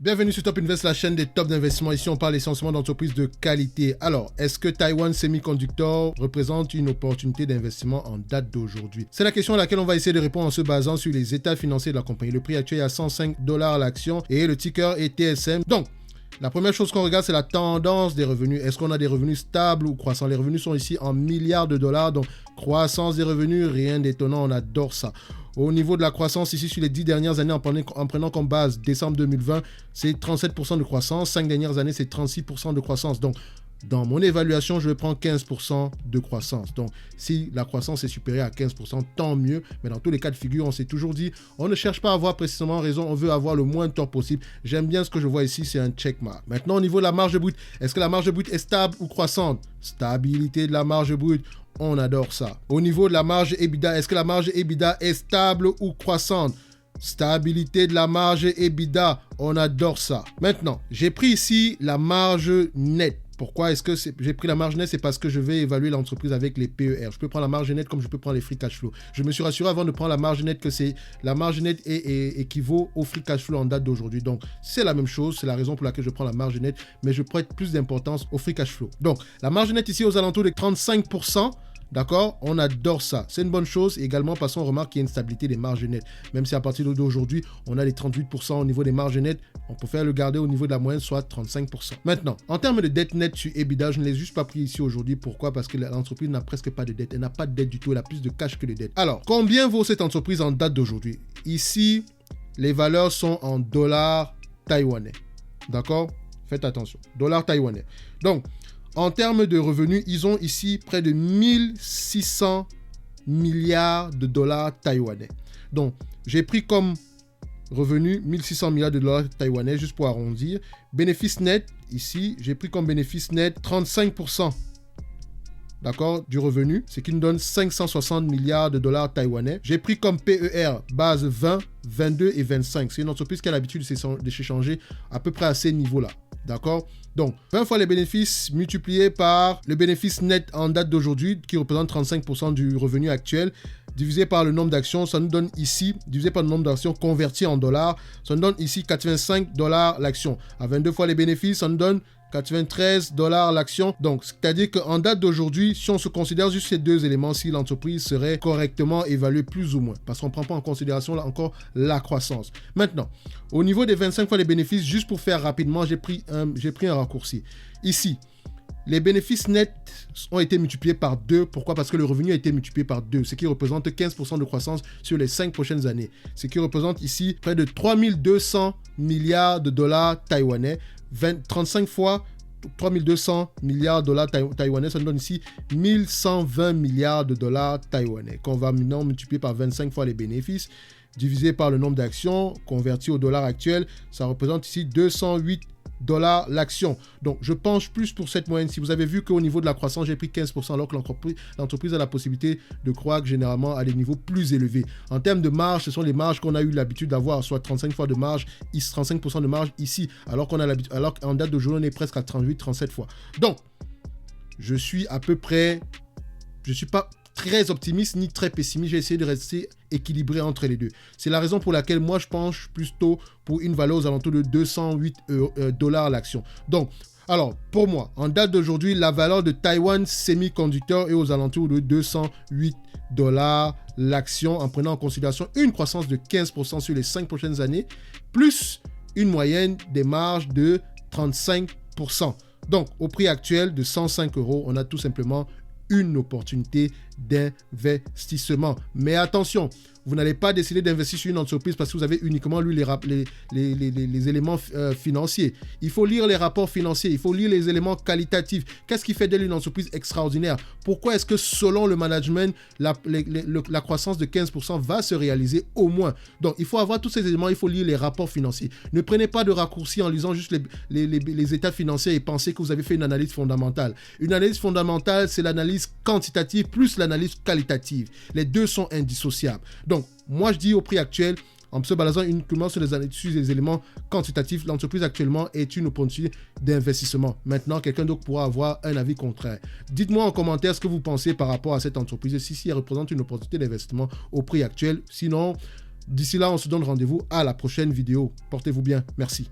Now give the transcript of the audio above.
Bienvenue sur Top Invest, la chaîne des tops d'investissement. Ici, on parle essentiellement d'entreprises de qualité. Alors, est-ce que Taiwan Semiconductor représente une opportunité d'investissement en date d'aujourd'hui? C'est la question à laquelle on va essayer de répondre en se basant sur les états financiers de la compagnie. Le prix actuel est à $105 l'action et le ticker est TSM. Donc, la première chose qu'on regarde, c'est la tendance des revenus. Est-ce qu'on a des revenus stables ou croissants? Les revenus sont ici en milliards de dollars, donc croissance des revenus, rien d'étonnant, on adore ça. Au niveau de la croissance, ici, sur les 10 dernières années, en prenant comme base décembre 2020, c'est 37% de croissance. 5 dernières années, c'est 36% de croissance. Donc, dans mon évaluation, je prends 15% de croissance. Donc, si la croissance est supérieure à 15%, tant mieux. Mais dans tous les cas de figure, on s'est toujours dit, on ne cherche pas à avoir précisément raison, on veut avoir le moins de tort possible. J'aime bien ce que je vois ici, c'est un checkmark. Maintenant, au niveau de la marge brute, est-ce que la marge brute est stable ou croissante? Stabilité de la marge brute. On adore ça. Au niveau de la marge EBITDA, est-ce que la marge EBITDA est stable ou croissante? Stabilité de la marge EBITDA, on adore ça. Maintenant, j'ai pris ici la marge nette. Pourquoi est-ce que j'ai pris la marge nette? C'est parce que je vais évaluer l'entreprise avec les PER. Je peux prendre la marge nette comme je peux prendre les free cash flow. Je me suis rassuré avant de prendre la marge nette que la marge nette équivaut au free cash flow en date d'aujourd'hui. Donc, c'est la même chose. C'est la raison pour laquelle je prends la marge nette, mais je prête plus d'importance au free cash flow. Donc, la marge nette ici aux alentours de 35%. D'accord? On adore ça. C'est une bonne chose. Et également, passons, on remarque qu'il y a une stabilité des marges nettes. Même si à partir d'aujourd'hui, on a les 38% au niveau des marges nettes, on préfère le garder au niveau de la moyenne, soit 35%. Maintenant, en termes de dette nette sur EBITDA, je ne l'ai juste pas pris ici aujourd'hui. Pourquoi? Parce que l'entreprise n'a presque pas de dette. Elle n'a pas de dette du tout. Elle a plus de cash que de dette. Alors, combien vaut cette entreprise en date d'aujourd'hui? Ici, les valeurs sont en dollars taïwanais. D'accord? Faites attention. Dollars taïwanais. Donc, en termes de revenus, ils ont ici près de 1600 milliards de dollars taïwanais. Donc, j'ai pris comme revenu 1600 milliards de dollars taïwanais, juste pour arrondir. Bénéfice net, ici, j'ai pris comme bénéfice net 35%. D'accord, du revenu, ce qui nous donne 560 milliards de dollars taïwanais. J'ai pris comme PER base 20, 22 et 25. C'est une entreprise qui a l'habitude de s'échanger à peu près à ces niveaux-là. D'accord? Donc, 20 fois les bénéfices multipliés par le bénéfice net en date d'aujourd'hui, qui représente 35% du revenu actuel, divisé par le nombre d'actions, ça nous donne ici, divisé par le nombre d'actions converties en dollars, ça nous donne ici 85 dollars l'action. À 22 fois les bénéfices, ça nous donne 93 dollars l'action. Donc, c'est-à-dire qu'en date d'aujourd'hui, si on se considère juste ces deux éléments, si l'entreprise serait correctement évaluée plus ou moins, parce qu'on ne prend pas en considération là encore la croissance. Maintenant, au niveau des 25 fois les bénéfices, juste pour faire rapidement, j'ai pris un raccourci. Ici, les bénéfices nets ont été multipliés par 2. Pourquoi? Parce que le revenu a été multiplié par 2, ce qui représente 15% de croissance sur les 5 prochaines années. Ce qui représente ici près de 3200 milliards de dollars taïwanais. 35 fois 3200 milliards de dollars taïwanais, ça nous donne ici 1120 milliards de dollars taïwanais. Qu'on va maintenant multiplier par 25 fois les bénéfices, divisé par le nombre d'actions, converti au dollar actuel, ça représente ici 208 dollars l'action. Donc, je penche plus pour cette moyenne. Si vous avez vu qu'au niveau de la croissance, j'ai pris 15%, alors que l'entreprise a la possibilité de croître généralement à des niveaux plus élevés. En termes de marge, ce sont les marges qu'on a eu l'habitude d'avoir, soit 35 fois de marge, 35% de marge ici, alors qu'en date d'aujourd'hui, on est presque à 38-37 fois. Donc, je suis à peu près, je ne suis pas très optimiste ni très pessimiste. J'ai essayé de rester équilibré entre les deux. C'est la raison pour laquelle moi je penche plutôt pour une valeur aux alentours de 208 dollars l'action. Donc, alors pour moi, en date d'aujourd'hui, la valeur de Taiwan Semiconductor est aux alentours de 208 dollars l'action, en prenant en considération une croissance de 15% sur les 5 prochaines années, plus une moyenne des marges de 35%. Donc, au prix actuel de 105 €, on a tout simplement une opportunité d'investissement. Mais attention, vous n'allez pas décider d'investir sur une entreprise parce que vous avez uniquement lu les éléments financiers. Il faut lire les rapports financiers, il faut lire les éléments qualitatifs. Qu'est-ce qui fait d'elle une entreprise extraordinaire? Pourquoi est-ce que selon le management, la croissance de 15% va se réaliser au moins? Donc, il faut avoir tous ces éléments, il faut lire les rapports financiers. Ne prenez pas de raccourcis en lisant juste les états financiers et pensez que vous avez fait une analyse fondamentale. Une analyse fondamentale, c'est l'analyse quantitative plus l'analyse qualitative. Les deux sont indissociables. Donc, moi, je dis au prix actuel, en se basant uniquement sur les éléments quantitatifs, l'entreprise actuellement est une opportunité d'investissement. Maintenant, quelqu'un d'autre pourra avoir un avis contraire. Dites-moi en commentaire ce que vous pensez par rapport à cette entreprise et si elle représente une opportunité d'investissement au prix actuel. Sinon, d'ici là, on se donne rendez-vous à la prochaine vidéo. Portez-vous bien. Merci.